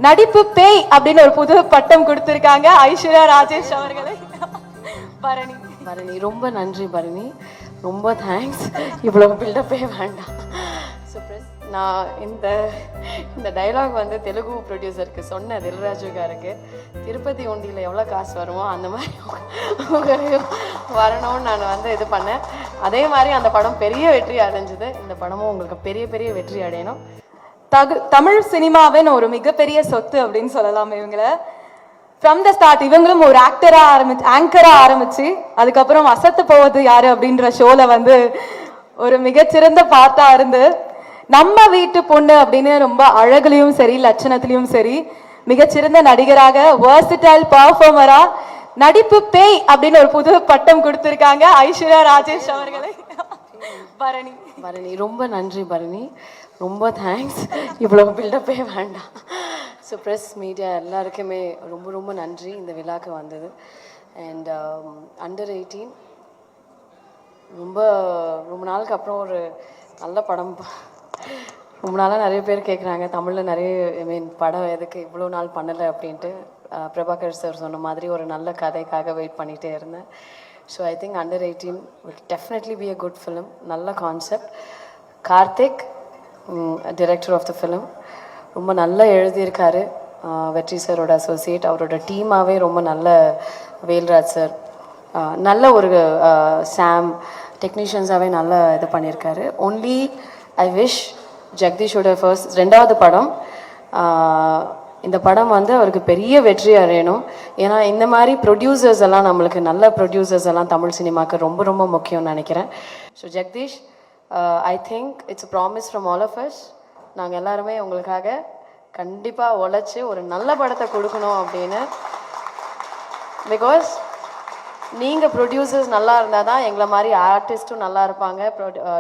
நடிப்பு பேய் அப்படின்னு ஒரு புது பட்டம் கொடுத்திருக்காங்க ஐஸ்வர்யா ராஜேஷ் அவர்களை. பரணி பரணி ரொம்ப நன்றி பரணி, ரொம்ப தேங்க்ஸ். இவ்வளோ பில்டப்பே வேண்டாம். நான் இந்த டைலாக் வந்து தெலுங்கு ப்ரொடியூசருக்கு சொன்னேன், தில்ராஜுக்காருக்கு. திருப்பதி ஒண்டியில் எவ்வளோ காசு வருமோ அந்த மாதிரி உங்களையும் வரணும்னு நான் வந்து இது பண்ணேன். அதே மாதிரி அந்த படம் பெரிய வெற்றி அடைஞ்சுது. இந்த படமும் உங்களுக்கு பெரிய பெரிய வெற்றி அடையணும். தமிழ் சினிமாவின் ஒரு மிகப்பெரிய சொத்து அப்படின்னு சொல்லலாம் இவங்கள. ஃப்ரம் த ஸ்டார்ட் இவங்களும் ஒரு ஆங்கரா ஆரம்பிச்சு அதுக்கப்புறம் அசத்து போவது யாரு அப்படின்ற ஷோல வந்து ஒரு மிகச்சிறந்த பாட்டா இருந்து நம்ம வீட்டு பொண்ணு அப்படின்னு ரொம்ப அழகுலையும் சரி லட்சணத்திலையும் சரி மிகச்சிறந்த நடிகராக வெர்சடைல் பர்ஃபார்மரா நடிப்பு பேய் அப்படின்னு ஒரு புது பட்டம் கொடுத்திருக்காங்க ஐஸ்வர்யா ராஜேஷ் அவர்களை. பரணி பரணி ரொம்ப நன்றி பரணி, ரொம்ப தேங்க்ஸ். இவ்வளோ பில்டப்பே வேண்டாம். ஸோ ப்ரெஸ் மீடியா எல்லாருக்குமே ரொம்ப ரொம்ப நன்றி இந்த விழாக்கு வந்தது. அண்ட் அண்டர் 18 ரொம்ப நாளுக்கு அப்புறம் ஒரு நல்ல படம். ரொம்ப நாளாக நிறைய பேர் கேட்குறாங்க தமிழில் நிறைய படம் எதுக்கு இவ்வளோ நாள் பண்ணலை அப்படின்ட்டு. பிரபாகர் சார் சொன்ன மாதிரி ஒரு நல்ல கதைக்காக வெயிட் பண்ணிகிட்டே இருந்தேன். So I think under 18 will definitely be a good film. நல்ல concept. Karthik director of the film ரொம்ப நல்லா எழுதியிருக்காரு. வெற்றி சாரோட அசோசியேட், அவரோட டீமாகவே ரொம்ப நல்ல. வேல்ராஜ் சார் நல்ல ஒரு சாம் டெக்னீஷியன்ஸாகவே நல்லா இது பண்ணியிருக்காரு. ஒன்லி ஐ விஷ் ஜெகதீஷோட ரெண்டாவது படம், இந்த படம் வந்து அவருக்கு பெரிய வெற்றி அடையணும். ஏன்னா இந்த மாதிரி ப்ரொடியூசர்ஸ் எல்லாம் நம்மளுக்கு நல்ல ப்ரொடியூசர்ஸ் எல்லாம் தமிழ் சினிமாவுக்கு ரொம்ப ரொம்ப முக்கியம்னு நினைக்கிறேன். So Jagadish, I think it's a promise from all of us. நாங்கள் எல்லாருமே உங்களுக்காக கண்டிப்பாக உழைச்சி ஒரு நல்ல படத்தை கொடுக்கணும் அப்படின்னு. பிகாஸ் நீங்கள் ப்ரொடியூசர்ஸ் நல்லா இருந்தால் தான் எங்களை மாதிரி ஆர்டிஸ்ட்டும் நல்லா இருப்பாங்க,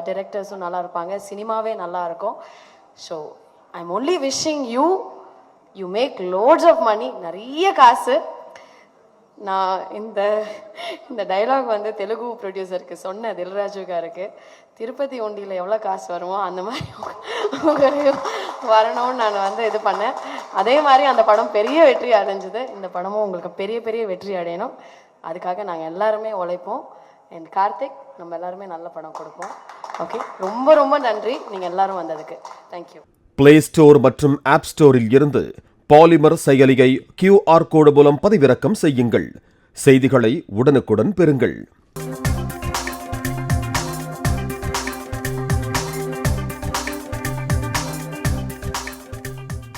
டிரெக்டர்ஸும் நல்லா இருப்பாங்க, சினிமாவே நல்லா இருக்கும். So I am only wishing you make lots of money, நிறைய காசு. நான் இந்த டைலாக் வந்து தெலுங்கு ப்ரொடியூசருக்கு சொன்னேன், தில்ராஜுக்காருக்கு. திருப்பதி ஒண்டியில் எவ்வளோ காசு வருமோ அந்த மாதிரி உங்களையும் வரணும்னு நான் வந்து இது பண்ணேன். அதே மாதிரி அந்த படம் பெரிய வெற்றி அடைஞ்சுது. இந்த படமும் உங்களுக்கு பெரிய பெரிய வெற்றி அடையணும். அதுக்காக நாங்கள் எல்லாருமே உழைப்போம். அண்ட் கார்த்திக், நம்ம எல்லாருமே நல்ல படம் கொடுப்போம். ஓகே, ரொம்ப ரொம்ப நன்றி நீங்கள் எல்லாரும் வந்ததுக்கு. தேங்க்யூ. பிளே ஸ்டோர் மற்றும் ஆப் ஸ்டோரில் இருந்து பாலிமர் செயலியை QR கோடு மூலம் பதிவிறக்கம் செய்யுங்கள். செய்திகளை உடனுக்குடன் பெறுங்கள்.